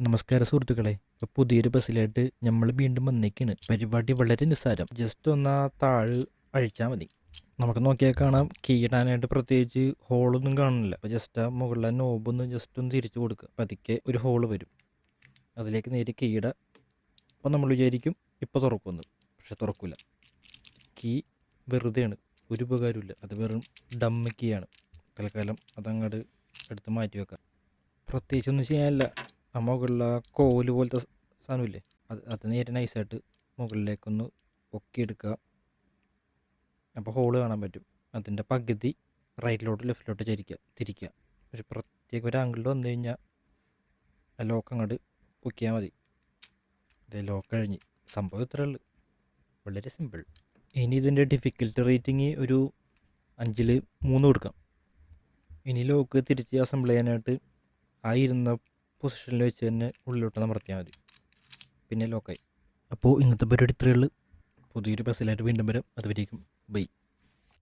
നമസ്കാരം സുഹൃത്തുക്കളെ. ഇപ്പോൾ പുതിയൊരു ബസ്സിലായിട്ട് നമ്മൾ വീണ്ടും വന്നേക്കാണ്. പരിപാടി വളരെ നിസ്സാരം. ജസ്റ്റ് ഒന്ന് ആ താഴ് അഴിച്ചാൽ മതി. നമുക്ക് നോക്കിയാൽ കാണാം, കീയിടാനായിട്ട് പ്രത്യേകിച്ച് ഹോളൊന്നും കാണില്ല. അപ്പോൾ ജസ്റ്റ് ആ മുകളിലെ നോബൊന്ന് ജസ്റ്റ് ഒന്ന് തിരിച്ചു കൊടുക്കുക. പതുക്കെ ഒരു ഹോള് വരും, അതിലേക്ക് നേരെ കീയിടുക. അപ്പോൾ നമ്മൾ വിചാരിക്കും ഇപ്പോൾ തുറക്കുമെന്ന്, പക്ഷെ തുറക്കില്ല. കീ വെറുതെയാണ്, ഒരു ഉപകാരമില്ല. അത് വെറും ഡമ്മി കീയാണ്. തൽക്കാലം അതങ്ങോട്ട് എടുത്ത് മാറ്റി വെക്കാം. പ്രത്യേകിച്ചൊന്നും ചെയ്യാനില്ല. ആ മുകളിൽ ആ കോല് പോലത്തെ സാധനമില്ലേ, അത് നേരെ നൈസായിട്ട് മുകളിലേക്കൊന്ന് പൊക്കിയെടുക്കുക. അപ്പോൾ ഹോള് കാണാൻ പറ്റും. അതിൻ്റെ പകുതി റൈറ്റിലോട്ട് ലെഫ്റ്റിലോട്ട് തിരിക്കുക. ഒരു പ്രത്യേക ഒരു ആംഗിളിൽ വന്നു കഴിഞ്ഞാൽ ആ ലോക്ക് അങ്ങോട്ട് പൊക്കിയാൽ മതി. അതെ, ലോക്ക് കഴിഞ്ഞ്. സംഭവം ഇത്രേ ഉള്ളൂ, വളരെ സിമ്പിൾ. ഇനി ഇതിൻ്റെ ഡിഫിക്കൽട്ടി റേറ്റിംഗ് ഒരു 5-ൽ 3 കൊടുക്കാം. ഇനി ലോക്ക് തിരിച്ച് അസംബിൾ ചെയ്യാനായിട്ട് ആ ഇരുന്ന പൊസിഷനിൽ വെച്ച് തന്നെ ഉള്ളിലോട്ട് അമർത്തിയാൽ മതി, പിന്നെ ലോക്കായി. അപ്പോൾ ഇന്നത്തെ പരിപാടി ഇത്രയേ ഉള്ളൂ. പുതിയൊരു ബസ്സിലായിട്ട് വീണ്ടും വരാം. അതുവരേക്കും ബൈ.